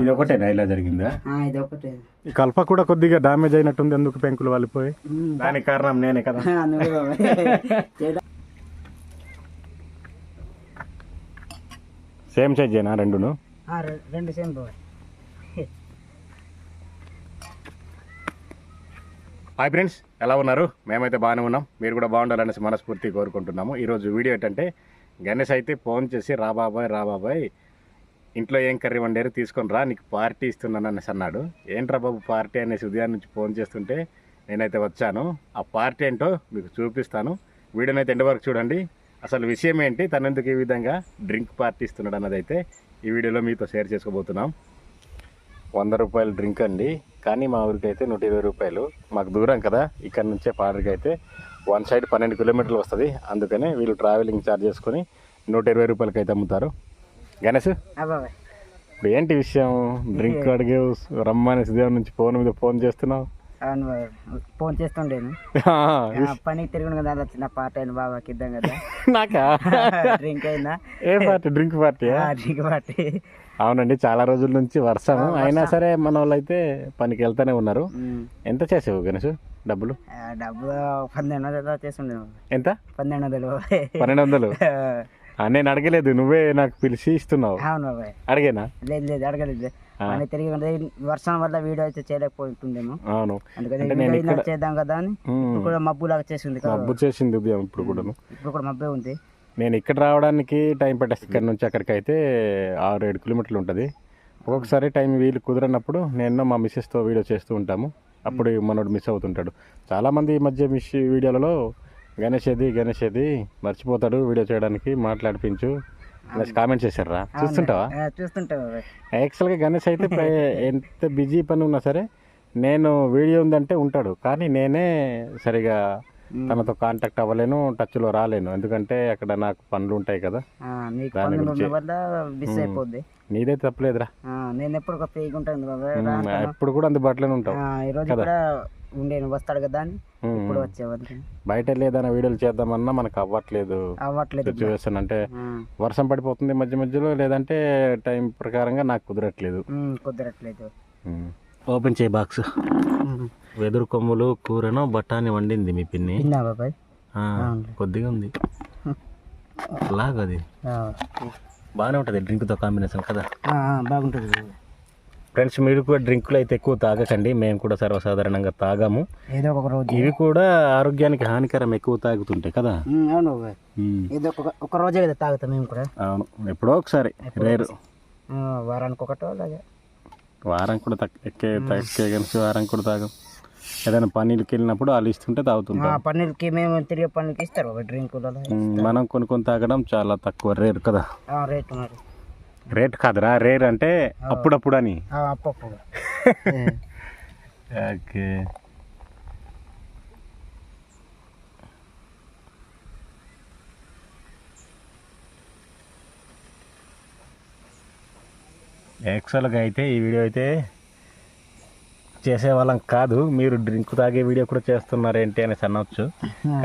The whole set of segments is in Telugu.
ఇది ఒకటేనా ఇలా జరిగిందా? ఇది ఒకటే. ఈ కల్ప కూడా కొద్దిగా డామేజ్ అయినట్టుంది, ఎందుకు పెంకులు వాలిపోయి? దానికి కారణం నేనే కదా. సేమ్ సైజేనా రెండును? రెండు సేమ్ బాబాయ్. హాయ్ ఫ్రెండ్స్, ఎలా ఉన్నారు? మేమైతే బాగానే ఉన్నాం, మీరు కూడా బాగుండాలనేసి మనస్ఫూర్తి కోరుకుంటున్నాము. ఈరోజు వీడియో ఏంటంటే, గణేష్ అయితే ఫోన్ చేసి రా బాబాయ్ ఇంట్లో ఏం కర్రీ వండారు తీసుకొని రా, నీకు పార్టీ ఇస్తున్నాను అనేసి అన్నాడు. ఏంట్రా బాబు పార్టీ అనేసి ఉదయం నుంచి ఫోన్ చేస్తుంటే నేనైతే వచ్చాను. ఆ పార్టీ ఏంటో మీకు చూపిస్తాను, వీడియోని అయితే ఎండ్ వరకు చూడండి. అసలు విషయం ఏంటి, తను ఎందుకు ఈ విధంగా డ్రింక్ పార్టీ ఇస్తున్నాడు అన్నది అయితే ఈ వీడియోలో మీతో షేర్ చేసుకోబోతున్నాం. 100 రూపాయలు డ్రింక్ అండి, కానీ మా ఊరికి అయితే 120 రూపాయలు. మాకు దూరం కదా, ఇక్కడ నుంచే పాడరికి అయితే వన్ సైడ్ 12 కిలోమీటర్లు వస్తుంది. అందుకనే వీళ్ళు ట్రావెలింగ్ ఛార్జ్ చేసుకొని 120 రూపాయలకి అయితే అమ్ముతారు. గణేష్, ఇప్పుడు ఏంటి విషయం? డ్రింక్ అడిగే రమ్మని ఉదయం నుంచి ఫోన్ మీద ఫోన్ చేస్తున్నావు. ఫోన్ చేస్తుండేను, పనికి తిరిగి కదా, చిన్న పార్టీ అయిన బాబాకి ఇద్దాం కదా. నాకా డ్రింక్ అయిందా? ఏ party? Drink party? Drink party. అవునండి, చాలా రోజుల నుంచి వర్షం అయినా సరే మన వాళ్ళు అయితే పనికి వెళ్తానే ఉన్నారు. ఎంత చేసావు గణేష్ డబ్బులు? 1200 చేస్తుండే. ఎంత? 1200. 1200? నేను అడగలేదు, నువ్వే నాకు పిలిచి ఇస్తున్నావు. అవును బాబాయ్. అడిగేనా? లేదు అడగలేదు. తిరిగి వర్షం వల్ల వీడియో అయితే చేయలేకపోతుండేమో. అవును, అందుకని చేద్దాం కదా అని. ఇప్పుడు మబ్బు లాగా చేసింది, మబ్బు చేసింది ఉదయం. ఇప్పుడు కూడా మబ్బే ఉంది. నేను ఇక్కడ రావడానికి టైం పట్టేస్తుంది. ఇక్కడ నుంచి అక్కడికి అయితే 6-7 కిలోమీటర్లు ఉంటుంది. ఒక్కొక్కసారి టైం వీలు కుదరనప్పుడు నేను మా మిస్సెస్తో వీడియో చేస్తూ ఉంటాము. అప్పుడు మనోడు మిస్ అవుతుంటాడు. చాలామంది ఈ మధ్య వీడియోలలో గణేష్ ఏది మర్చిపోతాడు వీడియో చేయడానికి, మాట్లాడిపించు కామెంట్ చేశారా? చూస్తుంటావా? యాక్చువల్గా గణేష్ అయితే ఎంత బిజీ పని ఉన్నా సరే నేను వీడియో ఉందంటే ఉంటాడు, కానీ నేనే సరిగా తనతో కాంటాక్ట్ అవ్వలేను, టచ్లో రాలేను. ఎందుకంటే అక్కడ నాకు పనులు ఉంటాయి కదా. నీదైతే తప్పలేదురా, నేను ఎప్పుడు ఎప్పుడు కూడా అందుబాటులోనే ఉంటావు కదా. వస్తాడు కదా అని ఇప్పుడు వచ్చేవాడు. బయట ఏదైనా వీడియోలు చేద్దామన్నా మనకు అవ్వట్లేదు సిచ్యువేషన్. అంటే వర్షం పడిపోతుంది మధ్య మధ్యలో, లేదంటే టైం ప్రకారంగా నాకు కుదరట్లేదు. ఓపెన్ చేయి బాక్స్. వెదురు కొమ్ములు కూరను బఠానీ వండింది మీ పిన్ని. కొద్దిగా ఉంది లాగది, బాగానే ఉంటుంది డ్రింక్తో కాంబినేషన్ కదా. బాగుంటుంది ఫ్రెండ్స్, మీరు కూడా డ్రింకులు అయితే ఎక్కువ తాగకండి, మేము కూడా సర్వసాధారణంగా తాగాము. ఏదో ఒక రోజు ఇవి కూడా ఆరోగ్యానికి హానికరం, ఎక్కువ తాగుతుంటే కదా. అవును, ఒక రోజే కదా తాగుతాం మేము కూడా. అవును, ఎప్పుడో ఒకసారి, రేరు. వారానికి ఒకటో అలాగే. వారం కూడా తక్కే కలిసి వారం కూడా తాగం. ఏదైనా పన్నీర్కి వెళ్ళినప్పుడు వాళ్ళు ఇస్తుంటే తాగుతుంటాం. పన్నీర్కి మేము తిరిగే పన్నీర్కి ఇస్తారు డ్రింకులు. మనం కొన్ని తాగడం చాలా తక్కువ, రేరు కదా. రేట్ మరి రేట్ కాదురా, రేర్ అంటే అప్పుడప్పుడు అని. అప్పుడప్పుడు. ఓకే, యాక్చువల్గా అయితే ఈ వీడియో అయితే చేసేవాళ్ళం కాదు, మీరు డ్రింక్ తాగే వీడియో కూడా చేస్తున్నారేంటి అనేసి అనవచ్చు.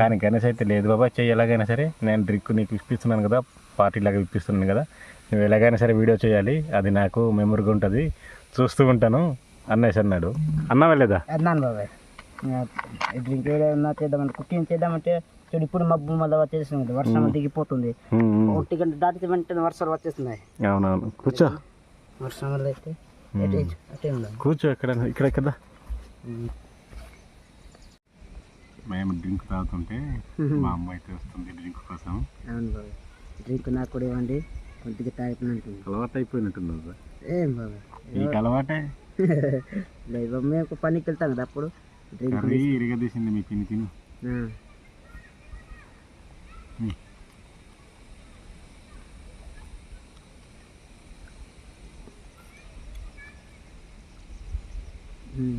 కానీ గణేష్ అయితే లేదు బాబా, ఎలాగైనా సరే నేను డ్రింక్ నీకు ఇప్పిస్తున్నాను కదా, పార్టీలాగా ఇప్పిస్తున్నాను కదా, నువ్వు ఎలాగైనా సరే వీడియో చేయాలి, అది నాకు మెమరీగా ఉంటుంది, చూస్తూ ఉంటాను అన్నేసి అన్నాడు. అన్నావా లేదా? అన్నాను బాబాయ్. డ్రింక్ చేద్దామంటే, కుకింగ్ చేద్దామంటే చూడు, ఇప్పుడు మబ్బు మళ్ళీ వచ్చేస్తుంది, వర్షం దిగిపోతుంది. 1 గంట దాటితే వెంటనే వర్షాలు వచ్చేస్తున్నాయి. అవునవును, కూర్చో. వర్షం వల్ల అయితే కూర్చో, ఇక్కడ కదా. మేము డ్రింక్ తాగుతుంటే మా అమ్మ అయితే వస్తుంది డ్రింక్ కోసం. అవును బాబాయ్, డ్రింక్ నాకు కూడా ఇవ్వండి, కొద్దిగా తాగిపోయినట్టు. అలవాటు అయిపోయినట్టుంది. ఏం బాబాయ్ నీకు అలవాటే లేదు, మేము పనికి వెళ్తాం కదా అప్పుడు డ్రింక్ ఇరగదీసింది మీ పిన్ని. తిని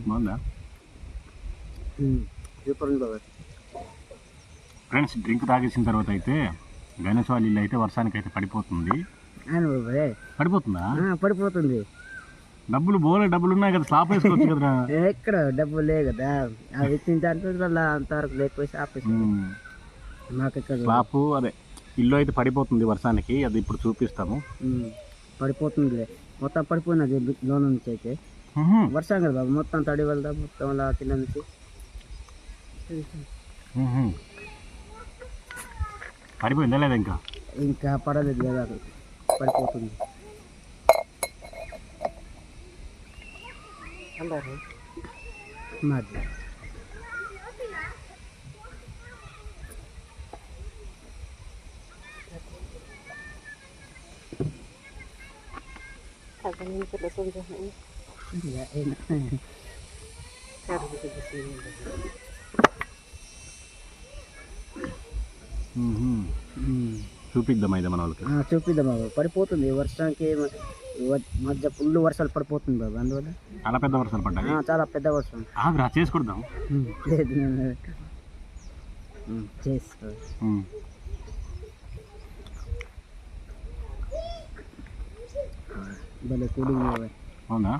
బాగుందా? సూపర్ ఉంది బాబాయ్. ఫ్రెండ్స్, డ్రింక్ తాగేసిన తర్వాత అయితే గణేష్ వాళ్ళ ఇల్లు అయితే వర్షానికి అయితే పడిపోతుంది. పడిపోతుందా? పడిపోతుంది. డబ్బులు ఉన్నాయి కదా, స్లాప్ వేసుకోవచ్చు కదా. ఎక్కడ డబ్బులు లేవు కదా, అవి ఇచ్చిన దాంట్లో అంతవరకు లేకపోయి మాకు ఇక్కడ స్లాప్ అదే ఇల్లు అయితే పడిపోతుంది వర్షానికి, అది ఇప్పుడు చూపిస్తాము. పడిపోతుంది. మొత్తం పడిపోయినది లోన్ నుంచి అయితే వర్షం కదా బాబు, మొత్తం తడి వల్ల మొత్తం అలా కింద నుంచి పడిపోయిందా లేదా ఇంకా? ఇంకా పడలేదు కదా, పడిపోతుంది. మాది చూపిద్దాం అయితే మన వాళ్ళకి. చూపిద్దాం బాబు, పడిపోతుంది వర్షానికి మధ్య ఫుల్ వర్షాలు పడిపోతుంది బాబు, అందువల్ల చాలా పెద్ద వర్షాలు పడ్డాయి. చాలా పెద్ద వర్షం. ఆగ్రా చేసుకుందాం. లేదు నేను చేసుకో. భలే కూలింగ్ బాబు. అవునా?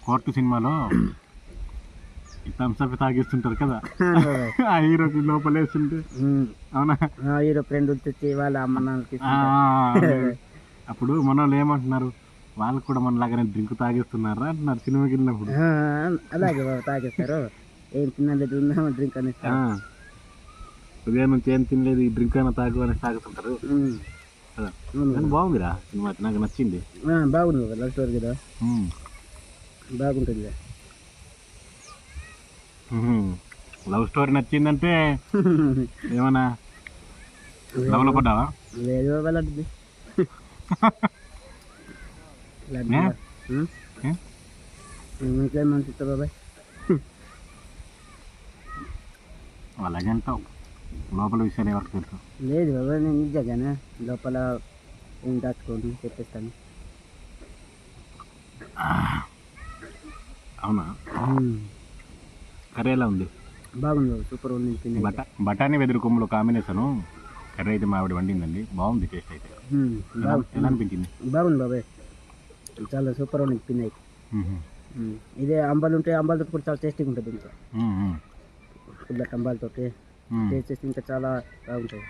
కోర్టు సినిమాలో థమ్స్అప్ తాగిస్తుంటారు కదా, ఆ హీరోకి లోపల వేస్తుంటే. అవునా? హీరో ఫ్రెండ్ తెచ్చి వాళ్ళ అమ్మ నాన్నకి అప్పుడు మన వాళ్ళు ఏమంటున్నారు, వాళ్ళకి కూడా మనలాగానే డ్రింక్ తాగిస్తున్నారా అంటున్నారు సినిమాకి వెళ్ళినప్పుడు. అలాగే బాబు తాగేస్తారు. ఏం తినలేదు డ్రింక్ అని, ఉదయం నుంచి ఏం తినలేదు ఈ డ్రింక్ అయినా తాగు అని తాగుతుంటారు. బాగుందిరా సినిమా, నాకు నచ్చింది. బాగుంది బాబు, లవ్ స్టోరీ కదా, బాగుంటుంది. లవ్ స్టోరీ నచ్చిందంటే ఏమన్నా లవ్లో పడ్డావా? లేదు బాబా, లడ్డు ఇంకేమంటా బాబాయ్, అలాగే అంటావు. లోపల విషయాలు ఎవరికి తెలుసు? లేదు బాబా, నేను నిజంగానే లోపల ఏం దాచుకోండి చెప్పేస్తాను. అవునా? కర్రీ ఎలా ఉంది? బాగుంది బాబు, సూపర్ ఉంది. బఠానీ వెదురు కొమ్ములు కాంబినేషను కర్రీ అయితే మా ఆవిడ వండిందండి, బాగుంది టేస్ట్ అయితే. ఎలా అనిపించింది? బాగుంది బాబాయ్, చాలా సూపర్ ఉంది పిన్ అయితే. ఇదే అంబాలు ఉంటాయి, అంబాలతో కూడా చాలా టేస్టీగా ఉంటుంది. ఇంకా పుల్లటి అంబాలతో టేస్ట్ చేస్తే ఇంకా చాలా బాగుంటుంది.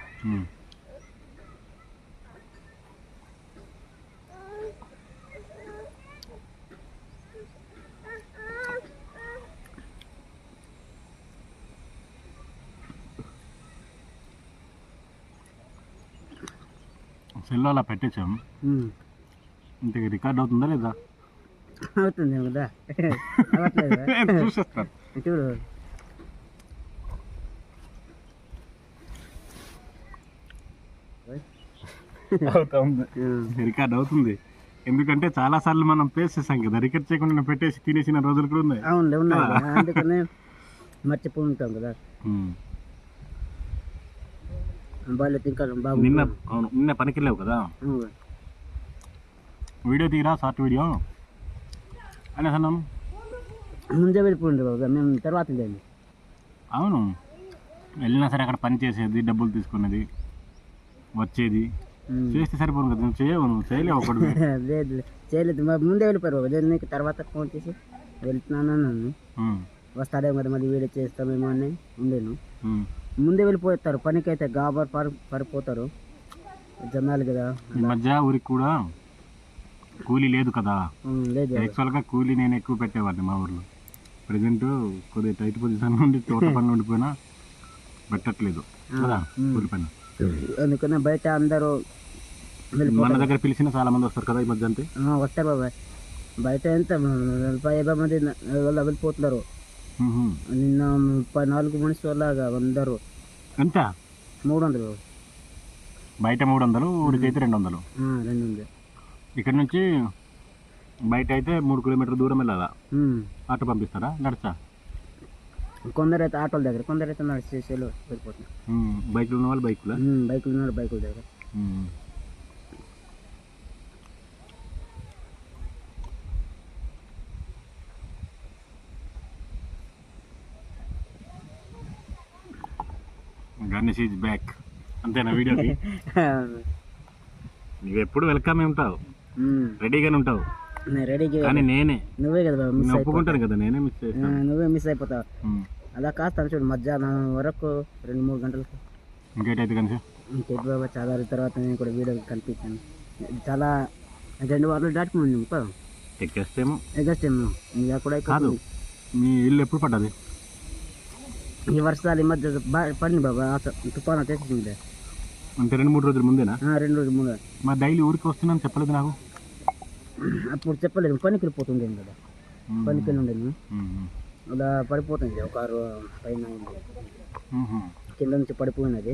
సెల్లో అలా పెట్టేసాం, ఇంతకి రికార్డ్ అవుతుందా లేదా? అవుతుంది కదా, చూసేస్తాను. చూడు అవుతుంది, రికార్డ్ అవుతుంది. ఎందుకంటే చాలా సార్లు మనం పేస్ట్ చేసాం కదా, రికార్డ్ చేయకుండా పెట్టేసి తినేసిన రోజులు కూడా ఉన్నాయి. అవును ఉన్నాయి, అందుకనే మర్చిపోయి ఉంటాం కదా. నిన్న పనికి వెళ్ళావు కదా, వీడియో తీరా షార్ట్ వీడియో అనేసి అన్నాం. ముందే వెళ్ళిపోయింది బాబు, మేము తర్వాత లేదు. అవును, వెళ్ళినా సరే అక్కడ పని చేసేది, డబ్బులు తీసుకునేది, వచ్చేది చేస్తే సరిపోను కదా. నువ్వు చేయవు, నువ్వు చేయలేవు ఒకటి. లేదు చేయలేదు, ముందే వెళ్ళిపోయారు బాబు. నేను నీకు తర్వాత ఫోన్ చేసి వెళ్తున్నాను నన్ను వస్తాడేమో కదా, మళ్ళీ వీడియో చేస్తామేమో అని ఉండేను. ముందే వెళ్ళిపోతారు పనికి అయితే, గాబర్ పడిపోతారు జనాలు కదా. ఈ మధ్య ఊరికి కూడా కూలీ లేదు కదా. లేదు, యాక్చువల్గా కూలీ నేను ఎక్కువ పెట్టేవాడిని మా ఊర్లో. ప్రజెంట్ కొద్దిగా టైట్ పొజిషన్ నుండి తోట పని ఉండిపోయినా పెట్టట్లేదు కదా కూలి పని. అందుకనే బయట అందరూ మన దగ్గర పిలిచిన చాలా మంది వస్తారు కదా ఈ మధ్య. అంతే వస్తారు బాబాయ్, బయట ఎంత 40-50 మంది వల్ల వెళ్ళిపోతున్నారు. నిన్న 34 మనిషి వల్ల అందరూ ఎంత? 300 బయట 300, ఊరికైతే 200. 200 ఇక్కడ నుంచి బయట అయితే 3 కిలోమీటర్ల దూరం వెళ్ళాలా? ఆటో పంపిస్తారా నడిచా? కొందరైతే ఆటోల దగ్గర, కొందరైతే నడిచేసేలో వెళ్ళిపోతున్నారు. బైకులు ఉన్న వాళ్ళు బైకుల బైకుల దగ్గర. గణేష్ ఈజ్ బ్యాక్ అంతేనా వీడియోకి? నువ్వు ఎప్పుడు వెల్కమ్ ఉంటావు, రెడీగానే ఉంటావు. నేను రెడీగా కానీ నేనే నువ్వే కదా బాబు మిస్ నేను అయిపోతావు ఒప్పుకుంటాను కదా, నేనే మిస్ చేస్తాను. నువ్వే మిస్ అయిపోతావు. అలా కాస్తాను చూడు మధ్యాహ్నం వరకు 2-3 గంటలకు ఇంకేటైతే కనుక ఇంకేంటి బాబా చాలా రోజుల తర్వాత నేను కూడా వీడియో కనిపించాను. చాలా 2 వారాలు దాటుకున్నాను ఇంకా ఎక్కేస్తేమో. ఎగస్టేమో ఇంకా కూడా కాదు, మీ ఇల్లు ఎప్పుడు పడ్డది? ఈ వర్షాలు ఈ మధ్య పడింది బాబా, తుఫాను వచ్చేసింది. అంటే 2-3 రోజుల ముందేనా? 2 రోజులు ముందు. మా డైలీ ఊరికి వస్తున్నాను చెప్పలేదు నాకు. అప్పుడు చెప్పలేదు, పనికి వెళ్ళిపోతుండేది కదా, పనికి వెళ్ళి ఉండేది. అలా పడిపోతుంది, ఒక 6 పైన కింద నుంచి పడిపోయినది.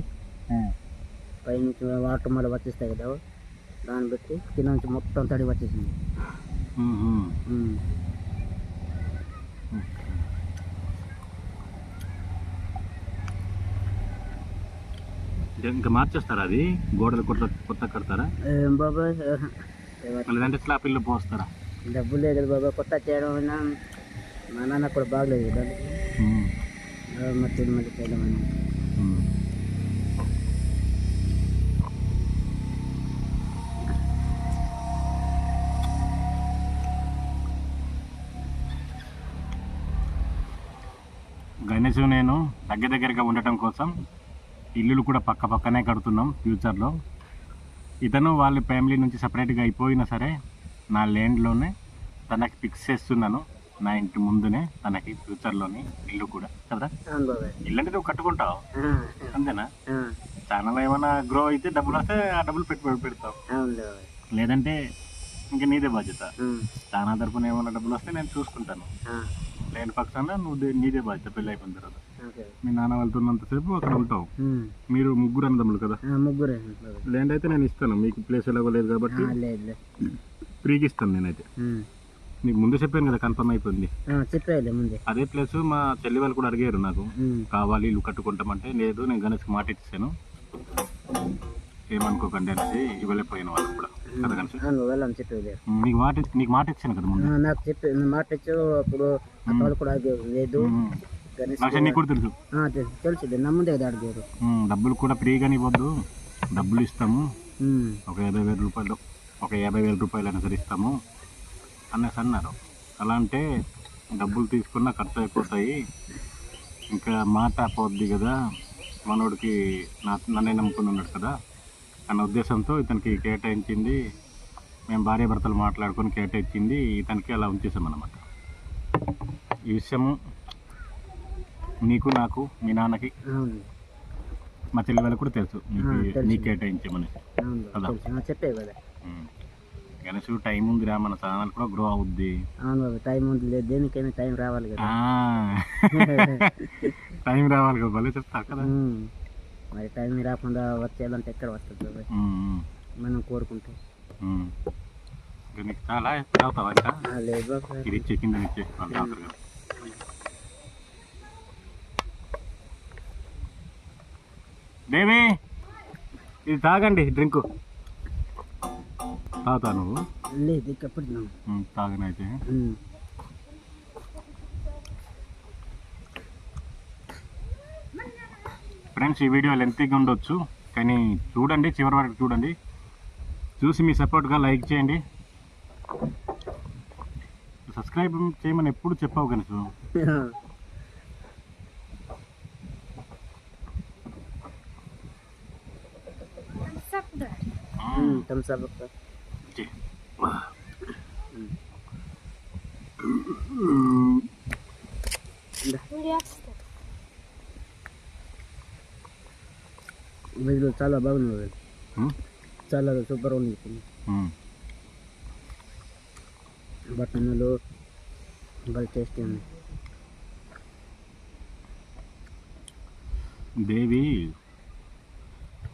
పైనుంచి వాటర్ మళ్ళీ వచ్చేస్తాయి కదా, దాన్ని బట్టి కింద నుంచి మొత్తం తడి వచ్చేసింది. ఇంకా మార్చేస్తారా అది? గోడలు కొత్త కడతారా? బాబా లేదంటే స్లాబ్ ఇల్లు పోస్తారా? డబ్బులు లేదు కదా బాబా, కొత్త చేయడం అయినా మా నాన్న కూడా బాగలేదు కదా, మళ్ళీ చేయడం. గణేష్ నేను దగ్గరగా ఉండటం కోసం ఇల్లులు కూడా పక్కనే కడుతున్నాం ఫ్యూచర్లో. ఇతను వాళ్ళ ఫ్యామిలీ నుంచి సపరేట్గా అయిపోయినా సరే నా ల్యాండ్లోనే తనకి ఫిక్స్ చేస్తున్నాను, నా ఇంటి ముందునే తనకి ఫ్యూచర్లోని ఇల్లు కూడా కదా. ఇల్లు అంటే నువ్వు కట్టుకుంటావు అంతేనా? ఛానల్ ఏమైనా గ్రో అయితే డబ్బులు వస్తే ఆ డబ్బులు పెడతావు, లేదంటే ఇంకా నీదే బాధ్యత. ఛానల్ తరపున ఏమైనా డబ్బులు వస్తే నేను చూసుకుంటాను, లేని పక్షాన నువ్వు నీదే బాధ్యత. పెళ్ళి అయిపోయిన తర్వాత మీ నాన్న వెళ్తున్నంతసేపు అక్కడ ఉంటావు. మీరు 3 అన్నదమ్ములు కదా? ముగ్గురే. ల్యాండ్ అయితే నేను ఇస్తాను, మీకు ప్లేస్ ఎలాగో లేదు కాబట్టి ఫ్రీకి ఇస్తాను నేనైతే. నీకు ముందు చెప్పాను కదా, కన్ఫర్మ్ అయిపోయింది. చెప్పాను ముందే. అదే ప్లేస్ మా చెల్లి వాళ్ళు కూడా అడిగారు నాకు, కావాలి ఇల్లు కట్టుకుంటామంటే లేదు నేను గణేష్కి మాట ఇచ్చాను, ఏమనుకోకండి అనేసి ఇవ్వలేకపోయిన వాళ్ళు కూడా కదా గణేష్. వెళ్ళని చెప్పేది నీకు మాట ఇచ్చాను కదా ముందు. నాకు చెప్పి మాట ఇచ్చావు అప్పుడు, అక్కడ కూడా లేదు నీకు కూడా తెలుసు. తెలుసు నా ముందే కదా అడిగారు. డబ్బులు కూడా ఫ్రీగానే ఇవ్వద్దు, డబ్బులు ఇస్తాము, ఒక 50,000 రూపాయలు అయినా సరే ఇస్తాము అనేసి అన్నారు. అలా అంటే డబ్బులు తీసుకున్నా ఖర్చు అయిపోతాయి, ఇంకా మాట పోద్ది కదా, మనోడికి నన్నే నమ్ముకుని ఉన్నాడు కదా అన్న ఉద్దేశంతో ఇతనికి కేటాయించింది. మేము భార్యాభర్తలు మాట్లాడుకొని కేటాయించింది ఇతనికి, అలా ఉంచేసామన్నమాట. ఈ విషయము నీకు, నాకు, మీ నాన్నకి, మా చెల్లి వాళ్ళకి కూడా తెలుసు నీకు కేటాయించామని కదా. చెప్పే కదా గణేష్ టైం ఉందిరా, మన ఛానల్ కూడా గ్రో అవుద్ది. టైం ఉంది, లేదు దేనికైనా టైం రావాలి కదా. టైం రావాలి కదా, భలే చెప్తా కదా. మరి టైం రాకుండా వచ్చేయాలంటే ఎక్కడ వస్తుంది మనం కోరుకుంటాం. నీకు చాలా తాగుతావా? ఇంకా లేదు ఇది ఇచ్చే, కింద ఇచ్చే వాళ్ళు తాగుతారు కదా. దేవి ఇది తాగండి, డ్రింక్ తాగుతా నువ్వు? లేదు ఎప్పుడు తాగనైతే. ఫ్రెండ్స్ ఈ వీడియో లెంతీగా ఉండొచ్చు, కానీ చూడండి, చివరి వరకు చూడండి, చూసి మీ సపోర్ట్గా లైక్ చేయండి. సబ్స్క్రైబ్ చేయమని ఎప్పుడు చెప్పావు కనీసం. చాలా బాగుంది, చాలా సూపర్ ఉంది. బట్టలు బాగా టేస్టీ ఉంది. దేవి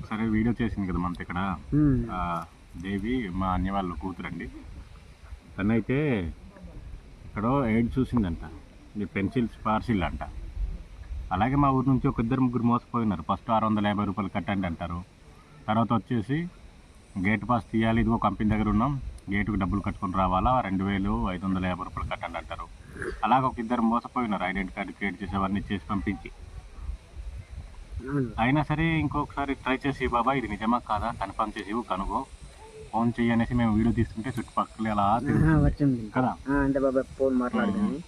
సరే వీడియో చేసింది కదా మనతో ఇక్కడ. దేవి మా అన్నయ్య వాళ్ళ కూతురండి. తనైతే ఇక్కడ ఏడ్ చూసిందంట, ఇది పెన్సిల్స్ పార్సిల్ అంట. అలాగే మా ఊరు నుంచి ఒక 2-3 మోసపోయినారు. ఫస్ట్ 650 రూపాయలు కట్టండి అంటారు, తర్వాత వచ్చేసి గేట్ పాస్ తీయాలి, ఇదిగో కంపెనీ దగ్గర ఉన్నాం, గేటుకు డబ్బులు కట్టుకొని రావాలా, 2,550 రూపాయలు కట్టండి అంటారు. అలాగే ఒక 2 మోసపోయినారు, ఐడెంటిటీ కార్డు క్రియేట్ చేసేవన్నీ చేసి పంపించి. అయినా సరే ఇంకొకసారి ట్రై చేసి, బాబా ఇది నిజమా కాదా కన్ఫర్మ్ చేసి కనుగో, ఫోన్ చెయ్యి అనేసి మేము వీడియో తీసుకుంటే చుట్టుపక్కల అలా వచ్చింది కదా. అంటే బాబాయ్ ఫోన్ మాట్లాడదాన్ని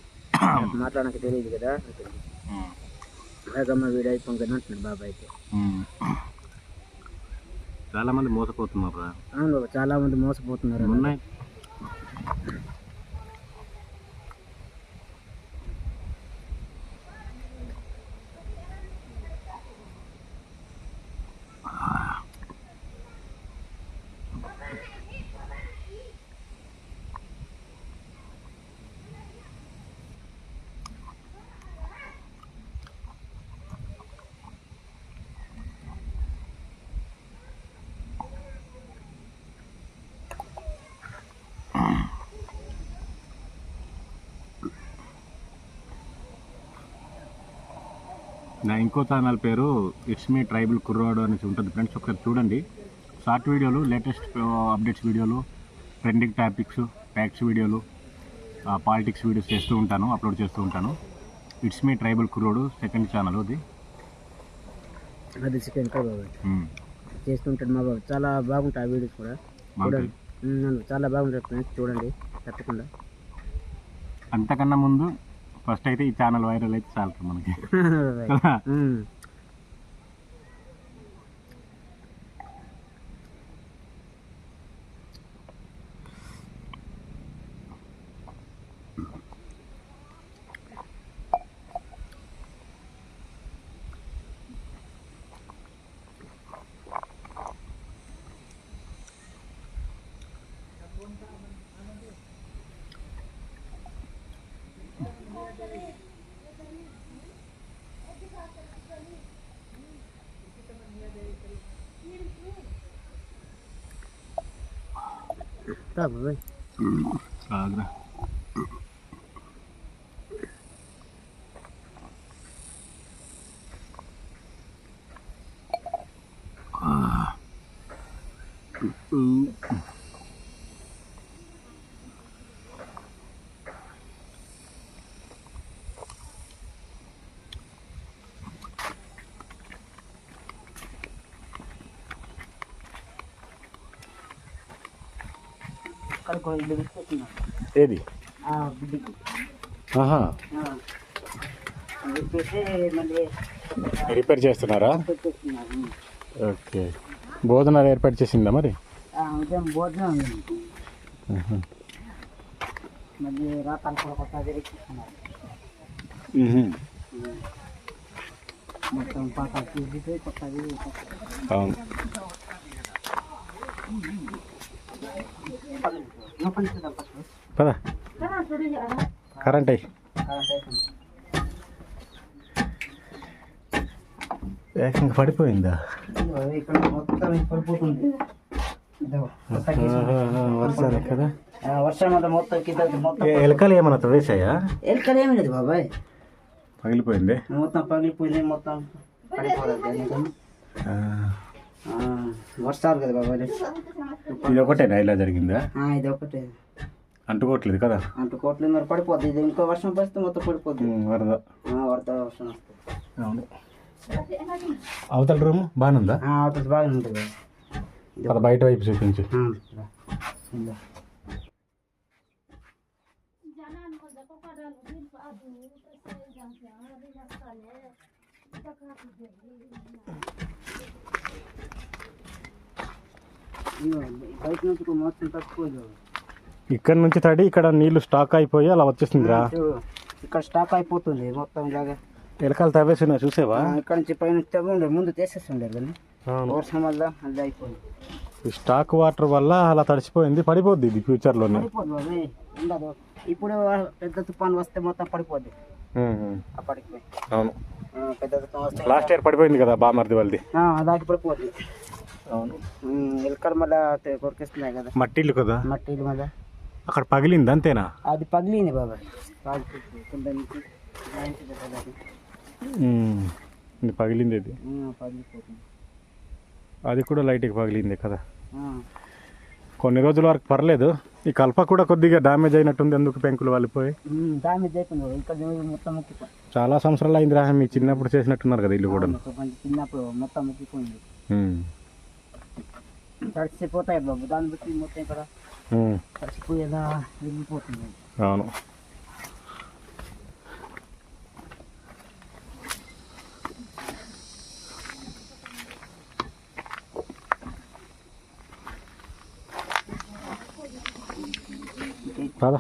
మాట్లాడడానికి తెలియదు కదా, వేగమ్మ వీడియో అయిపోయి కదా అంటున్నాడు బాబాయ్ అయితే. చాలా మంది మోసపోతున్నారు. అవును బాబా, చాలా మంది మోసపోతున్నారు. ఉన్నాయి నా ఇంకో ఛానల్ పేరు ఇట్స్ మీ ట్రైబల్ కుర్రాడు అనేసి ఉంటుంది ఫ్రెండ్స్. ఒకసారి చూడండి. షార్ట్ వీడియోలు, లేటెస్ట్ అప్డేట్స్ వీడియోలు, ట్రెండింగ్ టాపిక్స్, ఫ్యాక్ట్స్ వీడియోలు, పాలిటిక్స్ వీడియోస్ చేస్తూ ఉంటాను, అప్లోడ్ చేస్తూ ఉంటాను. ఇట్స్ మీ ట్రైబల్ కుర్రాడు సెకండ్ ఛానల్ అది. అది సెకండ్ బాబాయ్ చేస్తుంటాడు మా బాబు. చాలా బాగుంటాయి ఆ వీడియోస్ కూడా చూడండి. చాలా బాగుంటాయి ఫ్రెండ్స్, చూడండి తప్పకుండా. అంతకన్నా ముందు ఫస్ట్ అయితే ఈ ఛానల్ వైరల్ అయితే చాలు మనకి. బాబాయ్ కాదురా. ఏది రిపేర్ చేస్తున్నారా? ఓకే. భోజనాలు ఏర్పాటు చేసిందా మరి? ఉదయం భోజనం ఉంది, మళ్ళీ రాత్రి కూడా కొత్తది మొత్తం పాత తీసి కొత్తది. అవును. పద కరెంట్ అయ్యి ఏకంగా పడిపోయిందా? ఇక్కడ మొత్తం పడిపోతుంది వర్షాలు కదా. వర్షం అంతా మొత్తం కింద మొత్తం. ఎలకలు ఏమన్నా తొడేసాయా? ఎలకలు ఏమి లేదు బాబాయ్, పగిలిపోయింది మొత్తం పగిలిపోయింది, మొత్తం పడిపోతుంది. వర్షాలు కదా బాబాయ్. ఇది ఒకటేనా ఇలా జరిగిందా? ఇది ఒకటే, అంటుకోవట్లేదు కదా. అంటుకోవట్లేదు మరి పడిపోద్ది. ఇది ఇంకో వర్షం పడితే మొత్తం పడిపోద్ది. వరద వరద వర్షం వస్తుంది. అవును. అవతల రూమ్ బాగానే ఉందా? అవతల బాగానే ఉంటుంది. అది బయట వైపు చూపించు. బయట నుంచి మొత్తం తక్కువ, ఇక్కడ నుంచి తడి ఇక్కడ నీళ్లు స్టాక్ అయిపోయి అలా వచ్చేసిందిరా. ఇక్కడ స్టాక్ అయిపోతుంది మొత్తం ఇలాగా. ఎలకలు తవ్వేసినా చూసేవా? ఇక్కడ నుంచి పైన ముందు తీసేస్తుండే కానీ వర్షం వల్ల అది అయిపోయింది. ఈ స్టాక్ వాటర్ వల్ల అలా తడిసిపోయింది. పడిపోద్ది ఇది ఫ్యూచర్లోనే. ఉండదు, ఇప్పుడు పెద్ద తుఫాన్ వస్తే మొత్తం పడిపోద్ది అప్పటికి. అవును, పెద్ద తుఫాన్ వస్తే లాస్ట్ ఇయర్ పడిపోయింది కదా బామర్ది వాళ్ళది. దానికి పడిపోద్ది. అవును, ఎలకలు మళ్ళీ కొరికేస్తున్నాయి కదా, మట్టి ఇల్లు కదా. మట్టి ఇల్లు మళ్ళీ అక్కడ పగిలింది అంతేనా? అది పగిలింది బాబాయ్, పగిలింది అది. పగిలిపోతుంది. అది కూడా లైట్గా పగిలింది కదా. కొన్ని రోజుల వరకు పర్లేదు. ఈ కల్ప కూడా కొద్దిగా డ్యామేజ్ అయినట్టుంది. ఎందుకు పెంకులు వాలిపోయి డ్యామేజ్ అయిపోయింది. ఇక్కడ మొత్తం ముక్కిపోయింది. చాలా సంవత్సరాలు అయింది రా. మీ చిన్నప్పుడు చేసినట్టున్నారు కదా ఇల్లు కూడా. చిన్నప్పుడు మొత్తం ముక్కిపోయింది. తడిసిపోతాయి బాబు, దాన్ని బట్టి మొత్తం ఇక్కడ తడిసిపోయేలా వెళ్ళిపోతుంది. అవును. పద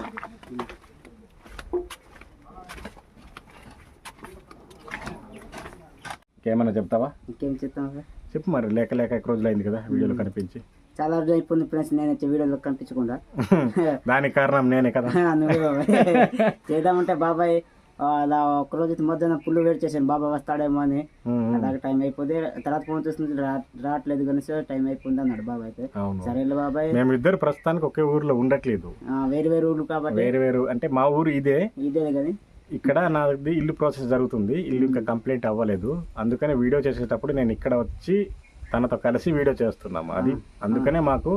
ఇంకేమన్నా చెప్తావా? ఇంకేం చెప్తాం సార్? చెప్పు మరి, లేక లేక ఎక్కువ రోజులు అయింది కదా వీడియోలో కనిపించి. చాలా రోజులు అయిపోయింది ఫ్రెండ్స్ నేనైతే వీడియోలో కనిపించకుండా. దానికి కారణం నేనే కదా. నువ్వే బాబాయ్. చేద్దామంటే బాబాయ్ అలా ఒక్కరోజు అయితే మధ్యాహ్నం పుల్లు వేడి చేశాను, బాబాయ్ వస్తాడేమో అని. అలాగే టైం అయిపోతే తర్వాత ఫోన్ చేస్తుంది, రావట్లేదు కానీ టైం అయిపోయింది అన్నాడు బాబాయ్ అయితే. సరేలే బాబాయ్, మేము ఇద్దరు ప్రస్తుతానికి ఒకే ఊర్లో ఉండట్లేదు, వేరు వేరు ఊర్లు కాబట్టి. వేరు వేరు అంటే మా ఊరు ఇదే కానీ ఇక్కడ నాది ఇల్లు ప్రాసెస్ జరుగుతుంది, ఇల్లు ఇంకా కంప్లీట్ అవ్వలేదు. అందుకనే వీడియో చేసేటప్పుడు నేను ఇక్కడ వచ్చి తనతో కలిసి వీడియో చేస్తున్నాము. అది అందుకనే మాకు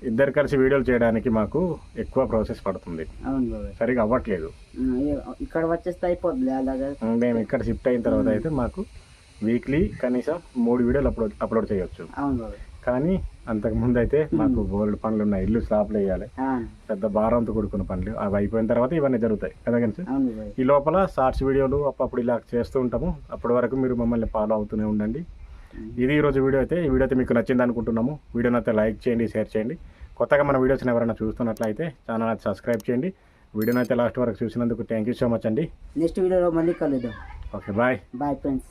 ఇద్దరు కలిసి వీడియోలు చేయడానికి మాకు ఎక్కువ ప్రాసెస్ పడుతుంది, సరిగా అవ్వట్లేదు. ఇక్కడ వచ్చేస్తే అయిపోతుంది. అలాగే మేము ఇక్కడ షిఫ్ట్ అయిన తర్వాత అయితే మాకు వీక్లీ కనీసం 3 వీడియోలు అప్లోడ్ చేయొచ్చు. కానీ అంతకు ముందు అయితే మాకు బోల్డ్ పనులు ఉన్నాయి, ఇల్లు స్లాబ్లు వేయాలి, పెద్ద భారంతో కూడుకున్న పనులు. అవి అయిపోయిన తర్వాత ఇవన్నీ జరుగుతాయి కదా. కానీ ఈ లోపల షార్ట్స్ వీడియోలు అప్పుడు ఇలా చేస్తూ ఉంటాము. అప్పటి వరకు మీరు మమ్మల్ని ఫాలో అవుతూనే ఉండండి. ఇది ఈరోజు వీడియో అయితే. ఈ వీడియో అయితే మీకు నచ్చింది అనుకుంటున్నాము. వీడియోని అయితే లైక్ చేయండి, షేర్ చేయండి. కొత్తగా మన వీడియోస్ని ఎవరైనా చూస్తున్నట్లయితే ఛానల్ అయితే సబ్స్క్రైబ్ చేయండి. వీడియోని అయితే లాస్ట్ వరకు చూసినందుకు థ్యాంక్ యూ సో మచ్ అండి. నెక్స్ట్ వీడియోలో మళ్ళీ కలుద్దాం. Okay, bye bye friends.